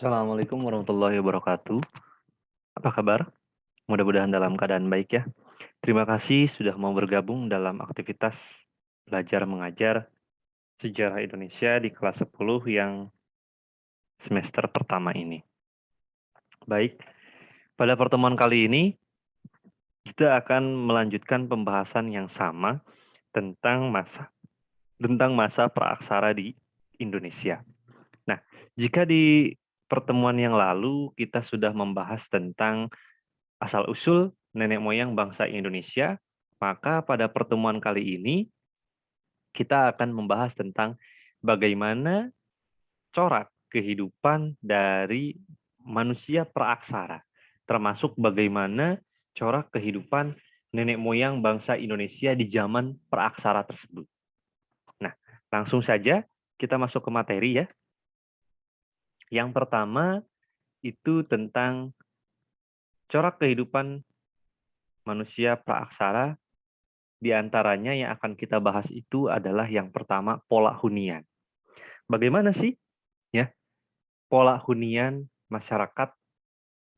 Assalamualaikum warahmatullahi wabarakatuh. Apa kabar? Mudah-mudahan dalam keadaan baik ya. Terima kasih sudah mau bergabung dalam aktivitas belajar mengajar sejarah Indonesia di kelas 10 yang semester pertama ini. Baik, pada pertemuan kali ini kita akan melanjutkan pembahasan yang sama tentang masa praaksara di Indonesia. Nah, jika di pertemuan yang lalu kita sudah membahas tentang asal-usul nenek moyang bangsa Indonesia, maka pada pertemuan kali ini kita akan membahas tentang bagaimana corak kehidupan dari manusia praaksara, termasuk bagaimana corak kehidupan nenek moyang bangsa Indonesia di zaman praaksara tersebut. Nah, langsung saja kita masuk ke materi ya. Yang pertama itu tentang corak kehidupan manusia praaksara. Di antaranya yang akan kita bahas itu adalah yang pertama pola hunian. Bagaimana sih ya pola hunian masyarakat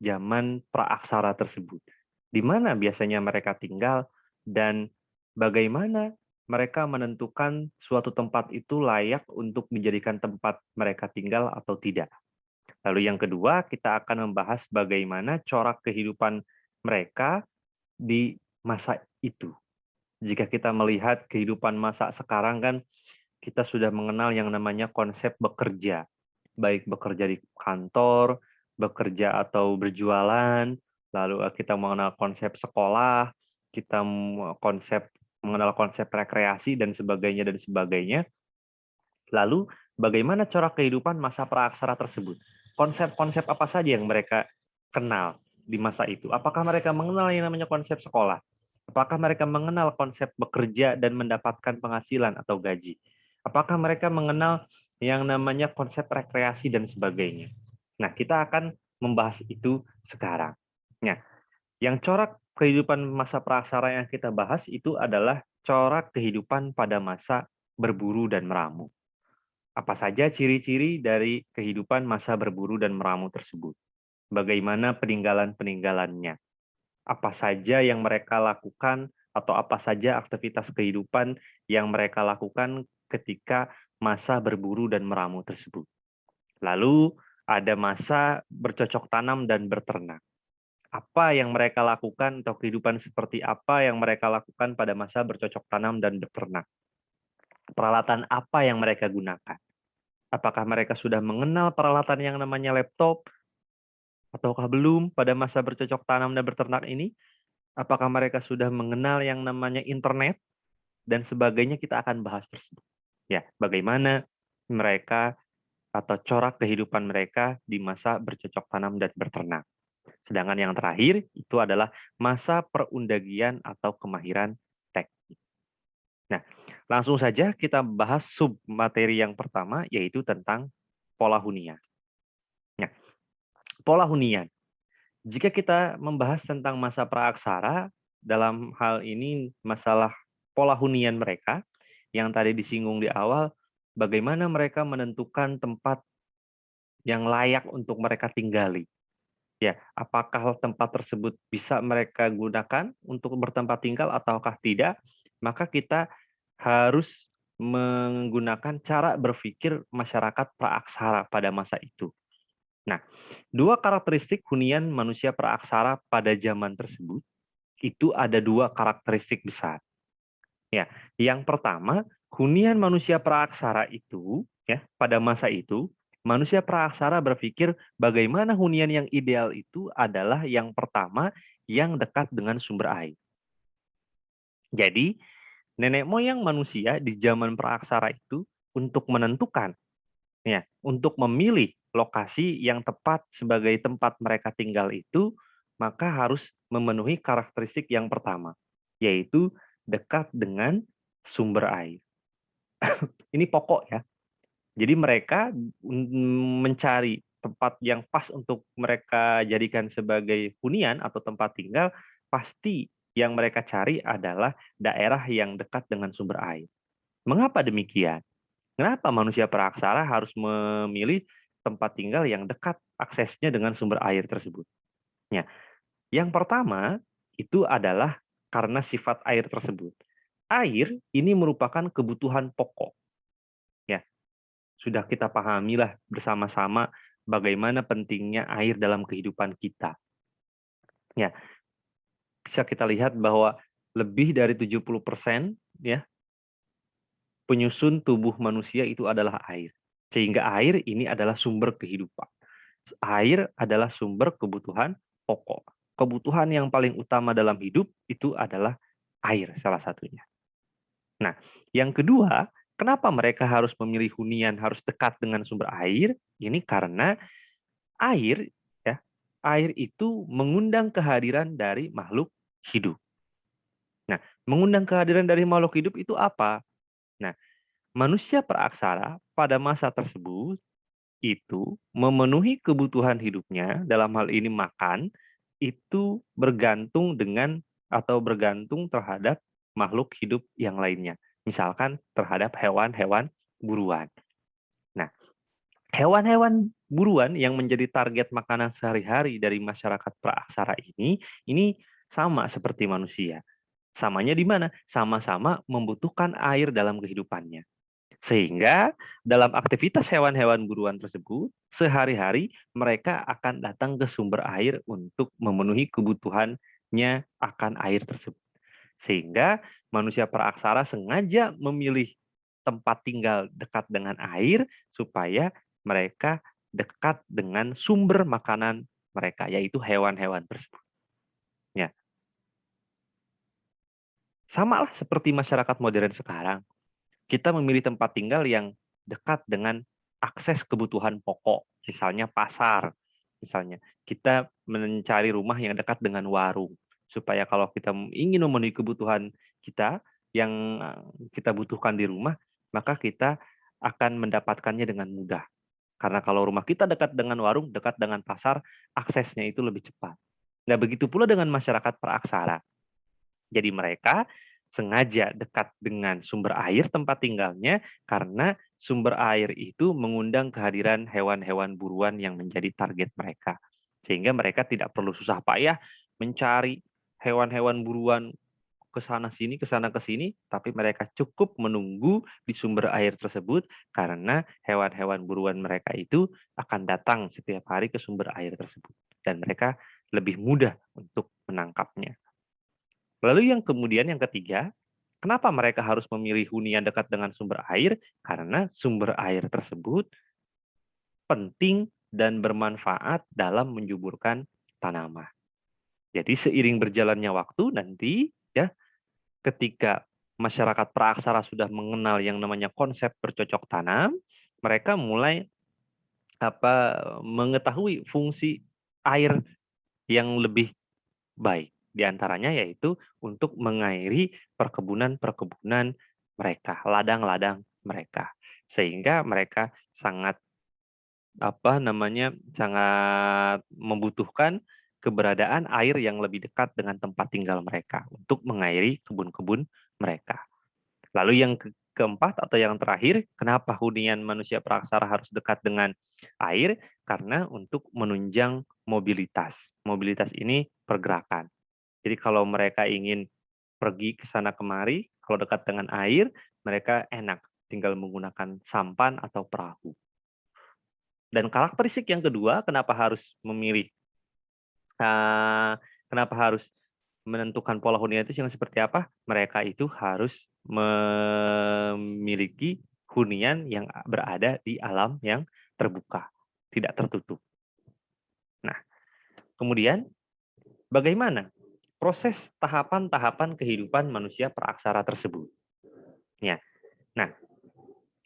zaman praaksara tersebut? Di mana biasanya mereka tinggal dan bagaimana mereka menentukan suatu tempat itu layak untuk menjadikan tempat mereka tinggal atau tidak? Lalu yang kedua, kita akan membahas bagaimana corak kehidupan mereka di masa itu. Jika kita melihat kehidupan masa sekarang kan kita sudah mengenal yang namanya konsep bekerja, baik bekerja di kantor, bekerja atau berjualan, lalu kita mengenal konsep sekolah, kita mengenal konsep rekreasi dan sebagainya dan sebagainya. Lalu bagaimana corak kehidupan masa praaksara tersebut? Konsep-konsep apa saja yang mereka kenal di masa itu? Apakah mereka mengenal yang namanya konsep sekolah? Apakah mereka mengenal konsep bekerja dan mendapatkan penghasilan atau gaji? Apakah mereka mengenal yang namanya konsep rekreasi dan sebagainya? Nah, kita akan membahas itu sekarang. Nah, yang corak kehidupan masa praaksara yang kita bahas itu adalah corak kehidupan pada masa berburu dan meramu. Apa saja ciri-ciri dari kehidupan masa berburu dan meramu tersebut? Bagaimana peninggalan-peninggalannya? Apa saja yang mereka lakukan atau apa saja aktivitas kehidupan yang mereka lakukan ketika masa berburu dan meramu tersebut? Lalu ada masa bercocok tanam dan berternak. Apa yang mereka lakukan atau kehidupan seperti apa yang mereka lakukan pada masa bercocok tanam dan berternak? Peralatan apa yang mereka gunakan? Apakah mereka sudah mengenal peralatan yang namanya laptop, ataukah belum pada masa bercocok tanam dan berternak ini? Apakah mereka sudah mengenal yang namanya internet dan sebagainya, kita akan bahas tersebut. Ya, bagaimana mereka atau corak kehidupan mereka di masa bercocok tanam dan berternak. Sedangkan yang terakhir itu adalah masa perundagian atau kemahiran teknik. Nah, langsung saja kita bahas sub materi yang pertama yaitu tentang pola hunian. Nah, pola hunian. Jika kita membahas tentang masa praaksara, dalam hal ini masalah pola hunian mereka, yang tadi disinggung di awal, bagaimana mereka menentukan tempat yang layak untuk mereka tinggali. Ya, apakah tempat tersebut bisa mereka gunakan untuk bertempat tinggal ataukah tidak, maka kita harus menggunakan cara berpikir masyarakat praaksara pada masa itu. Nah, dua karakteristik hunian manusia praaksara pada zaman tersebut, itu ada dua karakteristik besar. Ya, yang pertama, hunian manusia praaksara itu, ya, pada masa itu, manusia praaksara berpikir bagaimana hunian yang ideal itu adalah yang pertama, yang dekat dengan sumber air. Jadi, nenek moyang manusia di zaman praaksara itu untuk menentukan, ya, untuk memilih lokasi yang tepat sebagai tempat mereka tinggal itu, maka harus memenuhi karakteristik yang pertama, yaitu dekat dengan sumber air. Ini pokok ya. Jadi mereka mencari tempat yang pas untuk mereka jadikan sebagai hunian atau tempat tinggal, pasti yang mereka cari adalah daerah yang dekat dengan sumber air. Mengapa demikian? Kenapa manusia praaksara harus memilih tempat tinggal yang dekat aksesnya dengan sumber air tersebut. Ya, yang pertama itu adalah karena sifat air tersebut. Air ini merupakan kebutuhan pokok. Ya, sudah kita pahamilah bersama-sama bagaimana pentingnya air dalam kehidupan kita. Ya, bisa kita lihat bahwa lebih dari 70% ya penyusun tubuh manusia itu adalah air. Sehingga air ini adalah sumber kehidupan. Air adalah sumber kebutuhan pokok. Kebutuhan yang paling utama dalam hidup itu adalah air salah satunya. Nah, yang kedua, kenapa mereka harus memilih hunian harus dekat dengan sumber air? Ini karena air ya, air itu mengundang kehadiran dari makhluk hidup. Nah, mengundang kehadiran dari makhluk hidup itu apa? Nah, manusia praaksara pada masa tersebut itu memenuhi kebutuhan hidupnya, dalam hal ini makan, itu bergantung dengan atau bergantung terhadap makhluk hidup yang lainnya. Misalkan terhadap hewan-hewan buruan. Nah, hewan-hewan buruan yang menjadi target makanan sehari-hari dari masyarakat praaksara ini sama seperti manusia. Samanya di mana? Sama-sama membutuhkan air dalam kehidupannya. Sehingga dalam aktivitas hewan-hewan buruan tersebut, sehari-hari mereka akan datang ke sumber air untuk memenuhi kebutuhannya akan air tersebut. Sehingga manusia praaksara sengaja memilih tempat tinggal dekat dengan air supaya mereka dekat dengan sumber makanan mereka, yaitu hewan-hewan tersebut. Ya, samalah seperti masyarakat modern sekarang. Kita memilih tempat tinggal yang dekat dengan akses kebutuhan pokok, misalnya pasar. Misalnya, kita mencari rumah yang dekat dengan warung, supaya kalau kita ingin memenuhi kebutuhan kita yang kita butuhkan di rumah, maka kita akan mendapatkannya dengan mudah. Karena kalau rumah kita dekat dengan warung, dekat dengan pasar, aksesnya itu lebih cepat. Nah, begitu pula dengan masyarakat praaksara. Jadi mereka sengaja dekat dengan sumber air tempat tinggalnya karena sumber air itu mengundang kehadiran hewan-hewan buruan yang menjadi target mereka. Sehingga mereka tidak perlu susah payah mencari hewan-hewan buruan ke sana ke sini, tapi mereka cukup menunggu di sumber air tersebut karena hewan-hewan buruan mereka itu akan datang setiap hari ke sumber air tersebut dan mereka lebih mudah untuk menangkapnya. Lalu yang ketiga, kenapa mereka harus memilih hunian dekat dengan sumber air? Karena sumber air tersebut penting dan bermanfaat dalam menjuburkan tanaman. Jadi seiring berjalannya waktu nanti ya ketika masyarakat praaksara sudah mengenal yang namanya konsep bercocok tanam, mereka mulai mengetahui fungsi air yang lebih baik. Di antaranya yaitu untuk mengairi perkebunan-perkebunan mereka, ladang-ladang mereka. Sehingga mereka sangat sangat membutuhkan keberadaan air yang lebih dekat dengan tempat tinggal mereka untuk mengairi kebun-kebun mereka. Lalu yang keempat atau yang terakhir, kenapa hunian manusia praksara harus dekat dengan air? Karena untuk menunjang mobilitas. Mobilitas ini pergerakan. Jadi kalau mereka ingin pergi ke sana kemari, kalau dekat dengan air, mereka enak tinggal menggunakan sampan atau perahu. Dan karakteristik yang kedua, kenapa harus memilih, kenapa harus menentukan pola hunian itu yang seperti apa? Mereka itu harus memiliki hunian yang berada di alam yang terbuka, tidak tertutup. Nah, kemudian bagaimana proses tahapan-tahapan kehidupan manusia praaksara tersebut? Ya. Nah,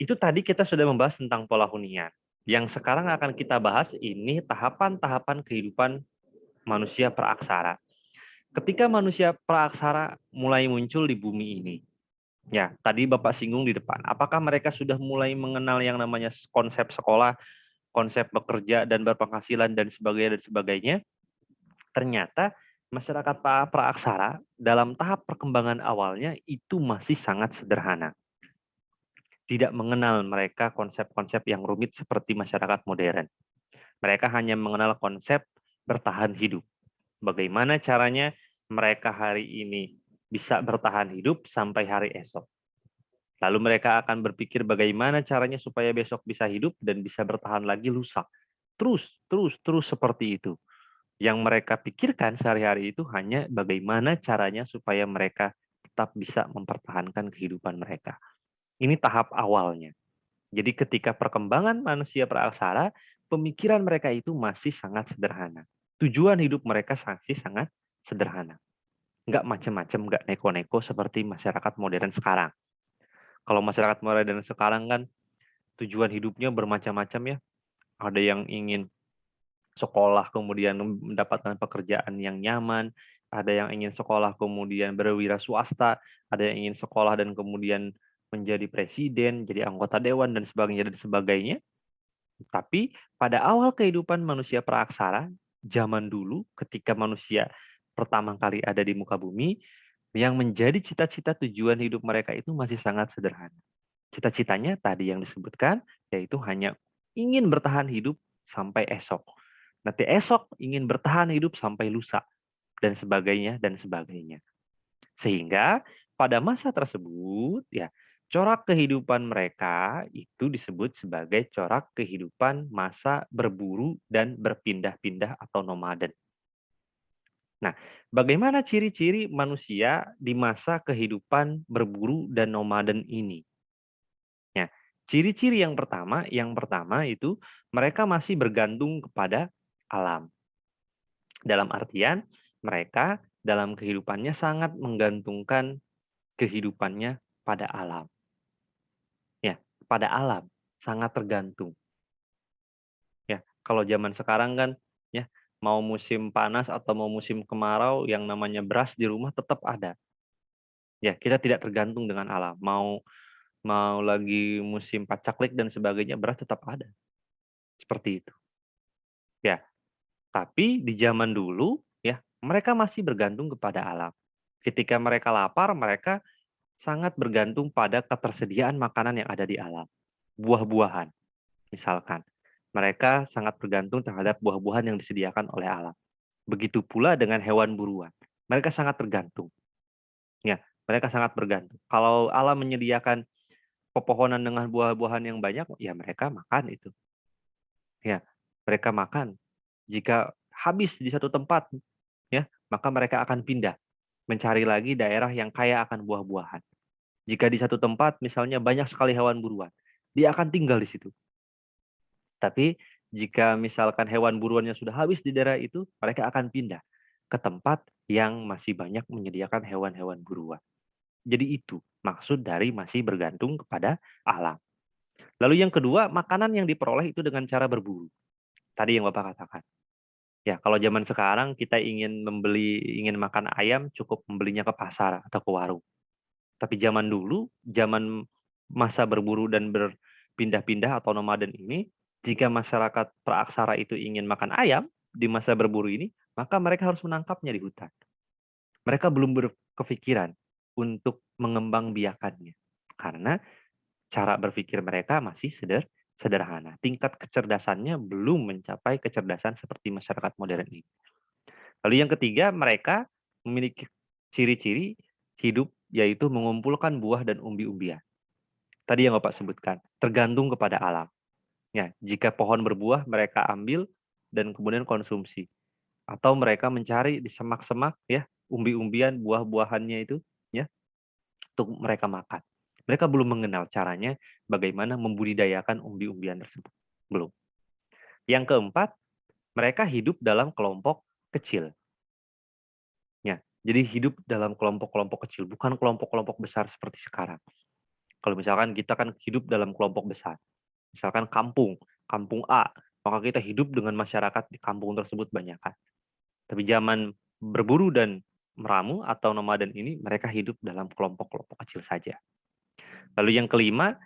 itu tadi kita sudah membahas tentang pola hunian. Yang sekarang akan kita bahas ini tahapan-tahapan kehidupan manusia praaksara. Ketika manusia praaksara mulai muncul di bumi ini, ya, tadi Bapak singgung di depan, apakah mereka sudah mulai mengenal yang namanya konsep sekolah, konsep bekerja dan berpenghasilan dan sebagainya? Ternyata masyarakat praaksara dalam tahap perkembangan awalnya itu masih sangat sederhana. tidak mengenal mereka konsep-konsep yang rumit seperti masyarakat modern. Mereka hanya mengenal konsep bertahan hidup. Bagaimana caranya mereka hari ini bisa bertahan hidup sampai hari esok. Lalu mereka akan berpikir bagaimana caranya supaya besok bisa hidup dan bisa bertahan lagi lusa. Terus seperti itu. Yang mereka pikirkan sehari-hari itu hanya bagaimana caranya supaya mereka tetap bisa mempertahankan kehidupan mereka. Ini tahap awalnya. Jadi ketika perkembangan manusia praaksara, pemikiran mereka itu masih sangat sederhana. Tujuan hidup mereka masih sangat sederhana. Nggak macam-macam, nggak neko-neko seperti masyarakat modern sekarang. Kalau masyarakat modern sekarang kan tujuan hidupnya bermacam-macam ya. Ada yang ingin sekolah kemudian mendapatkan pekerjaan yang nyaman, ada yang ingin sekolah kemudian berwira swasta, ada yang ingin sekolah dan kemudian menjadi presiden, jadi anggota dewan dan sebagainya dan sebagainya. Tapi pada awal kehidupan manusia praaksara, zaman dulu ketika manusia pertama kali ada di muka bumi, yang menjadi cita-cita tujuan hidup mereka itu masih sangat sederhana. Cita-citanya tadi yang disebutkan, yaitu hanya ingin bertahan hidup sampai esok. Nanti esok ingin bertahan hidup sampai lusa, dan sebagainya, dan sebagainya. Sehingga pada masa tersebut, ya, corak kehidupan mereka itu disebut sebagai corak kehidupan masa berburu dan berpindah-pindah atau nomaden. Nah, bagaimana ciri-ciri manusia di masa kehidupan berburu dan nomaden ini? Ya, ciri-ciri yang pertama itu mereka masih bergantung kepada alam. Dalam artian mereka dalam kehidupannya sangat menggantungkan kehidupannya pada alam. Ya, pada alam, sangat tergantung. Ya, kalau zaman sekarang kan ya, mau musim panas atau mau musim kemarau yang namanya beras di rumah tetap ada. Ya, kita tidak tergantung dengan alam. Mau mau lagi musim pacaklik dan sebagainya, beras tetap ada. Seperti itu. Ya, tapi di zaman dulu ya, mereka masih bergantung kepada alam. Ketika mereka lapar, mereka sangat bergantung pada ketersediaan makanan yang ada di alam. Buah-buahan, misalkan. Mereka sangat bergantung terhadap buah-buahan yang disediakan oleh alam. Begitu pula dengan hewan buruan. Mereka sangat tergantung. Ya, mereka sangat bergantung. Kalau alam menyediakan pepohonan dengan buah-buahan yang banyak, ya mereka makan itu. Ya, mereka makan. Jika habis di satu tempat, ya, maka mereka akan pindah mencari lagi daerah yang kaya akan buah-buahan. Jika di satu tempat misalnya banyak sekali hewan buruan, dia akan tinggal di situ. Tapi jika misalkan hewan buruannya sudah habis di daerah itu, mereka akan pindah ke tempat yang masih banyak menyediakan hewan-hewan buruan. Jadi itu maksud dari masih bergantung kepada alam. Lalu yang kedua, makanan yang diperoleh itu dengan cara berburu. Tadi yang Bapak katakan. Ya, kalau zaman sekarang kita ingin makan ayam cukup membelinya ke pasar atau ke warung. Tapi zaman dulu, zaman masa berburu dan berpindah-pindah atau nomaden ini, jika masyarakat praaksara itu ingin makan ayam di masa berburu ini, maka mereka harus menangkapnya di hutan. Mereka belum berkepikiran untuk mengembangbiakannya. Karena cara berpikir mereka masih sederhana. Tingkat kecerdasannya belum mencapai kecerdasan seperti masyarakat modern ini. Lalu yang ketiga, mereka memiliki ciri-ciri hidup yaitu mengumpulkan buah dan umbi-umbian. Tadi yang Bapak sebutkan, tergantung kepada alam. Ya, jika pohon berbuah, mereka ambil dan kemudian konsumsi. Atau mereka mencari di semak-semak ya, umbi-umbian buah-buahannya itu ya, untuk mereka makan. Mereka belum mengenal caranya bagaimana membudidayakan umbi-umbian tersebut. Belum. Yang keempat, mereka hidup dalam kelompok kecil. Ya, jadi hidup dalam kelompok-kelompok kecil, bukan kelompok-kelompok besar seperti sekarang. Kalau misalkan kita kan hidup dalam kelompok besar, misalkan kampung, kampung A, maka kita hidup dengan masyarakat di kampung tersebut banyak kan. Tapi zaman berburu dan meramu atau nomaden ini, mereka hidup dalam kelompok-kelompok kecil saja. Lalu yang kelima,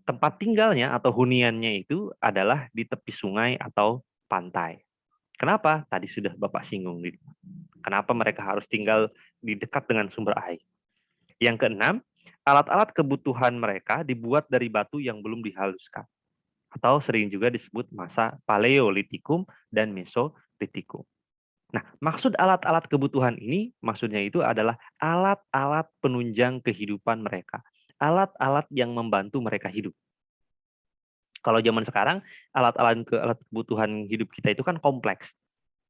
tempat tinggalnya atau huniannya itu adalah di tepi sungai atau pantai. Kenapa? Tadi sudah Bapak singgung. Kenapa mereka harus tinggal di dekat dengan sumber air? Yang keenam, Alat-alat kebutuhan mereka dibuat dari batu yang belum dihaluskan, atau sering juga disebut masa Paleolitikum dan Mesolitikum. Nah, maksud alat-alat kebutuhan ini, maksudnya itu adalah alat-alat penunjang kehidupan mereka. Alat-alat yang membantu mereka hidup. Kalau zaman sekarang, alat kebutuhan hidup kita itu kan kompleks.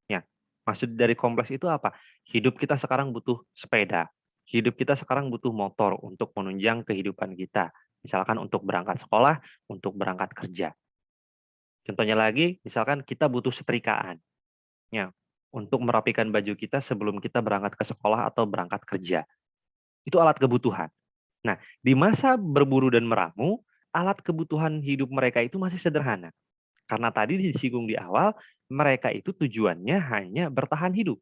Ya, maksud dari kompleks itu apa? Hidup kita sekarang butuh sepeda. Hidup kita sekarang butuh motor untuk menunjang kehidupan kita. Misalkan untuk berangkat sekolah, untuk berangkat kerja. Contohnya lagi, misalkan kita butuh setrikaan. Ya, untuk merapikan baju kita sebelum kita berangkat ke sekolah atau berangkat kerja. Itu alat kebutuhan. Nah, di masa berburu dan meramu, alat kebutuhan hidup mereka itu masih sederhana. Karena tadi disinggung di awal, mereka itu tujuannya hanya bertahan hidup.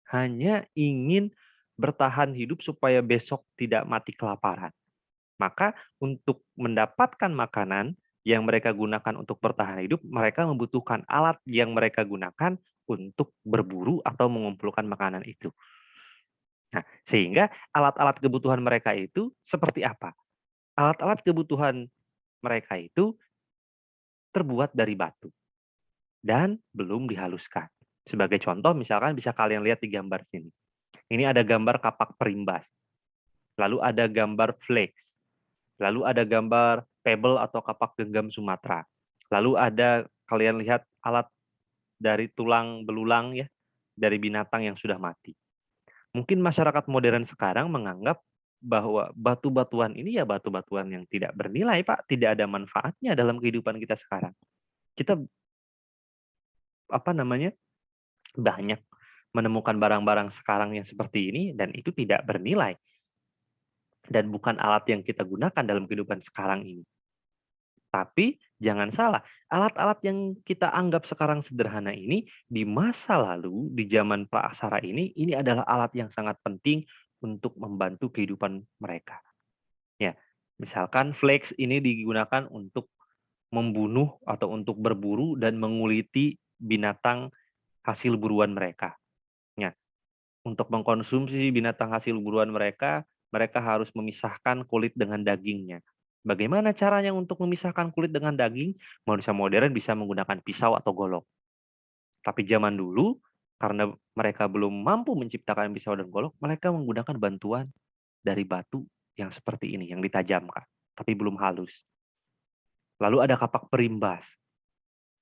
Hanya ingin bertahan hidup supaya besok tidak mati kelaparan. Maka untuk mendapatkan makanan yang mereka gunakan untuk bertahan hidup, mereka membutuhkan alat yang mereka gunakan untuk berburu atau mengumpulkan makanan itu. Nah, sehingga alat-alat kebutuhan mereka itu seperti apa? Alat-alat kebutuhan mereka itu terbuat dari batu dan belum dihaluskan. Sebagai contoh, misalkan bisa kalian lihat di gambar sini. Ini ada gambar kapak perimbas, lalu ada gambar flex, lalu ada gambar pebble atau kapak genggam Sumatera. Lalu ada kalian lihat alat dari tulang belulang ya, dari binatang yang sudah mati. Mungkin masyarakat modern sekarang menganggap bahwa batu-batuan ini ya batu-batuan yang tidak bernilai, Pak, tidak ada manfaatnya dalam kehidupan kita sekarang. Kita apa namanya? Banyak menemukan barang-barang sekarang yang seperti ini dan itu tidak bernilai dan bukan alat yang kita gunakan dalam kehidupan sekarang ini. Tapi jangan salah, alat-alat yang kita anggap sekarang sederhana ini, di masa lalu, di zaman praaksara ini adalah alat yang sangat penting untuk membantu kehidupan mereka. Ya, misalkan flex ini digunakan untuk membunuh atau untuk berburu dan menguliti binatang hasil buruan mereka. Ya, untuk mengkonsumsi binatang hasil buruan mereka, mereka harus memisahkan kulit dengan dagingnya. Bagaimana caranya untuk memisahkan kulit dengan daging? Manusia modern bisa menggunakan pisau atau golok. Tapi zaman dulu, karena mereka belum mampu menciptakan pisau dan golok, mereka menggunakan bantuan dari batu yang seperti ini, yang ditajamkan, tapi belum halus. Lalu ada kapak perimbas,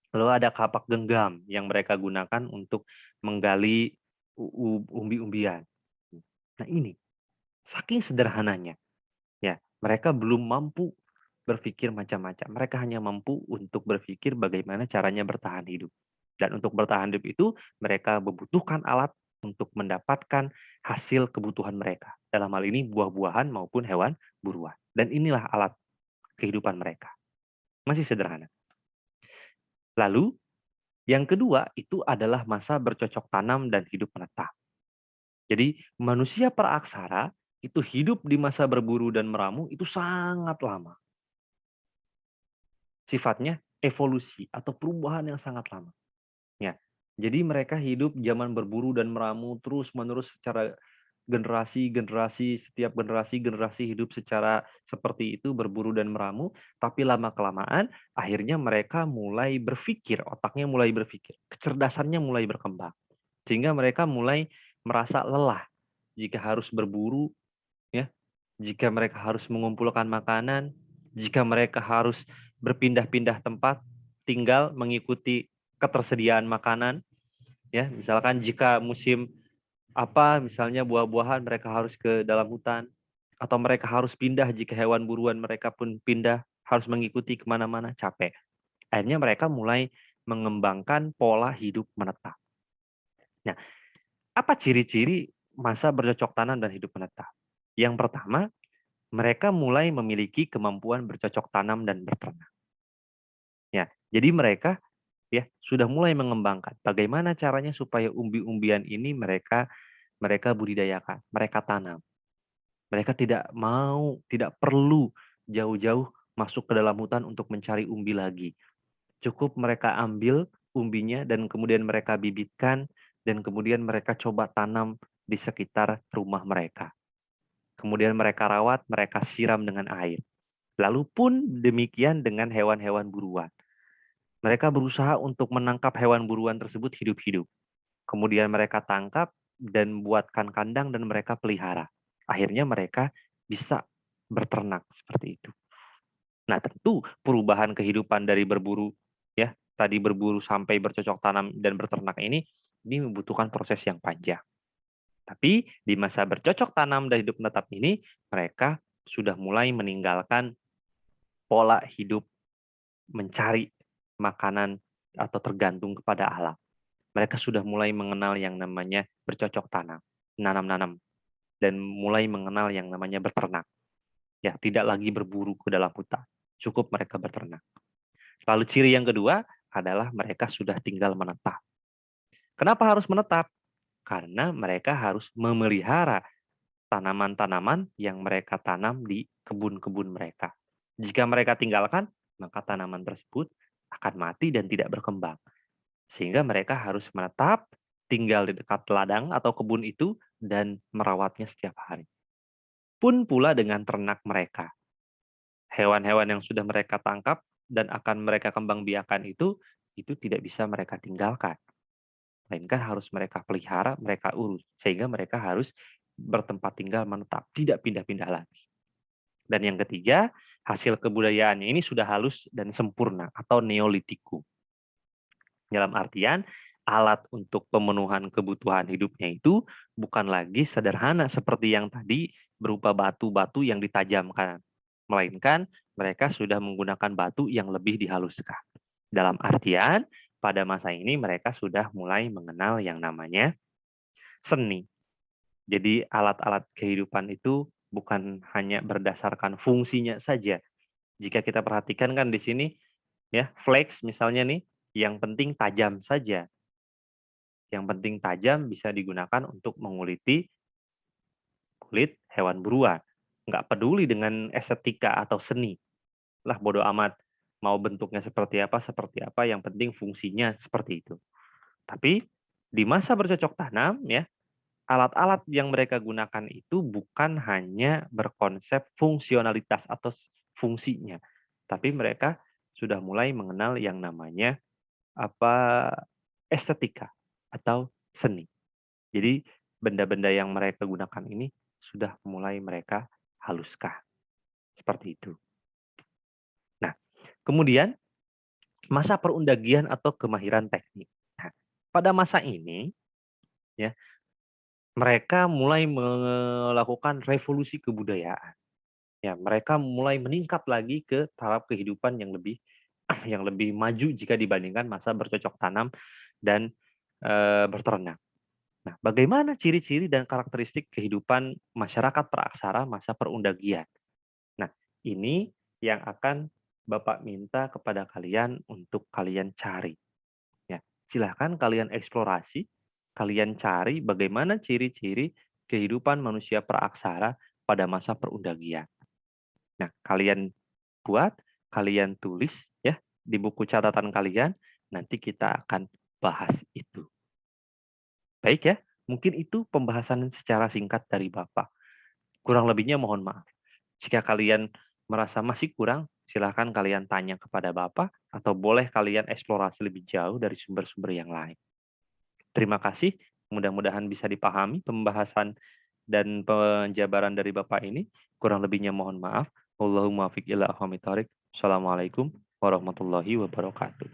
lalu ada kapak genggam yang mereka gunakan untuk menggali umbi-umbian. Nah ini, saking sederhananya, ya, mereka belum mampu berpikir macam-macam. Mereka hanya mampu untuk berpikir bagaimana caranya bertahan hidup. Dan untuk bertahan hidup itu, mereka membutuhkan alat untuk mendapatkan hasil kebutuhan mereka. Dalam hal ini buah-buahan maupun hewan buruan. Dan inilah alat kehidupan mereka. Masih sederhana. Lalu, yang kedua itu adalah masa bercocok tanam dan hidup menetap. Jadi, manusia praaksara itu hidup di masa berburu dan meramu itu sangat lama. Sifatnya evolusi atau perubahan yang sangat lama. Ya. Jadi mereka hidup zaman berburu dan meramu terus-menerus secara generasi-generasi, setiap generasi-generasi hidup secara seperti itu berburu dan meramu, tapi lama-kelamaan akhirnya mereka mulai berpikir, otaknya mulai berpikir, kecerdasannya mulai berkembang. Sehingga mereka mulai merasa lelah jika harus berburu, ya, jika mereka harus mengumpulkan makanan, jika mereka harus berpindah-pindah tempat tinggal mengikuti ketersediaan makanan, ya. Misalkan jika musim apa, misalnya buah-buahan mereka harus ke dalam hutan, atau mereka harus pindah jika hewan buruan mereka pun pindah, harus mengikuti kemana-mana, capek. Akhirnya mereka mulai mengembangkan pola hidup menetap. Nah, apa ciri-ciri masa bercocok tanam dan hidup menetap? Yang pertama, mereka mulai memiliki kemampuan bercocok tanam dan berternak. Ya, jadi mereka ya sudah mulai mengembangkan bagaimana caranya supaya umbi-umbian ini mereka mereka budidayakan, mereka tanam. Mereka tidak perlu jauh-jauh masuk ke dalam hutan untuk mencari umbi lagi. Cukup mereka ambil umbinya dan kemudian mereka bibitkan dan kemudian mereka coba tanam di sekitar rumah mereka. kemudian mereka rawat, mereka siram dengan air. Lalu pun demikian dengan hewan-hewan buruan. Mereka berusaha untuk menangkap hewan buruan tersebut hidup-hidup. Kemudian mereka tangkap dan buatkan kandang dan mereka pelihara. Akhirnya mereka bisa berternak seperti itu. Nah, tentu perubahan kehidupan dari berburu, ya, tadi berburu sampai bercocok tanam dan berternak ini membutuhkan proses yang panjang. Tapi di masa bercocok tanam dan hidup menetap ini, mereka sudah mulai meninggalkan pola hidup mencari makanan atau tergantung kepada alam. Mereka sudah mulai mengenal yang namanya bercocok tanam, nanam-nanam, dan mulai mengenal yang namanya berternak. Ya, tidak lagi berburu ke dalam hutan. Cukup mereka berternak. Lalu ciri yang kedua adalah mereka sudah tinggal menetap. Kenapa harus menetap? Karena mereka harus memelihara tanaman-tanaman yang mereka tanam di kebun-kebun mereka. Jika mereka tinggalkan, maka tanaman tersebut akan mati dan tidak berkembang. Sehingga mereka harus menetap, tinggal di dekat ladang atau kebun itu, dan merawatnya setiap hari. Pun pula dengan ternak mereka. Hewan-hewan yang sudah mereka tangkap dan akan mereka kembang biakan itu tidak bisa mereka tinggalkan. Melainkan harus mereka pelihara, mereka urus. Sehingga mereka harus bertempat tinggal menetap, tidak pindah-pindah lagi. Dan yang ketiga, hasil kebudayaannya ini sudah halus dan sempurna atau neolitikum. Dalam artian, alat untuk pemenuhan kebutuhan hidupnya itu bukan lagi sederhana seperti yang tadi berupa batu-batu yang ditajamkan. Melainkan mereka sudah menggunakan batu yang lebih dihaluskan. Dalam artian, pada masa ini mereka sudah mulai mengenal yang namanya seni. Jadi alat-alat kehidupan itu bukan hanya berdasarkan fungsinya saja. Jika kita perhatikan kan di sini ya, flex misalnya nih, yang penting tajam saja. Yang penting tajam bisa digunakan untuk menguliti kulit hewan buruan. Nggak peduli dengan estetika atau seni. Lah bodo amat mau bentuknya seperti apa, yang penting fungsinya seperti itu. Tapi di masa bercocok tanam ya, alat-alat yang mereka gunakan itu bukan hanya berkonsep fungsionalitas atau fungsinya, tapi mereka sudah mulai mengenal yang namanya apa estetika atau seni. Jadi benda-benda yang mereka gunakan ini sudah mulai mereka haluskan. Seperti itu. Nah, kemudian masa perundagian atau kemahiran teknik. Nah, pada masa ini ya, mereka mulai melakukan revolusi kebudayaan. Ya, mereka mulai meningkat lagi ke taraf kehidupan yang lebih yang lebih maju jika dibandingkan masa bercocok tanam dan berternak. Nah, bagaimana ciri-ciri dan karakteristik kehidupan masyarakat praaksara masa perundagian? Nah, ini yang akan Bapak minta kepada kalian untuk kalian cari. Ya, silahkan kalian eksplorasi, kalian cari bagaimana ciri-ciri kehidupan manusia praaksara pada masa perundagian. Nah, kalian buat, kalian tulis ya di buku catatan kalian, nanti kita akan bahas itu. Baik ya, mungkin itu pembahasan secara singkat dari Bapak. Kurang lebihnya mohon maaf. Jika kalian merasa masih kurang, silahkan kalian tanya kepada Bapak, atau boleh kalian eksplorasi lebih jauh dari sumber-sumber yang lain. Terima kasih, mudah-mudahan bisa dipahami pembahasan dan penjabaran dari Bapak ini. Kurang lebihnya mohon maaf. Wallahul muwaffiq ila aqwamit thoriq. Assalamualaikum warahmatullahi wabarakatuh.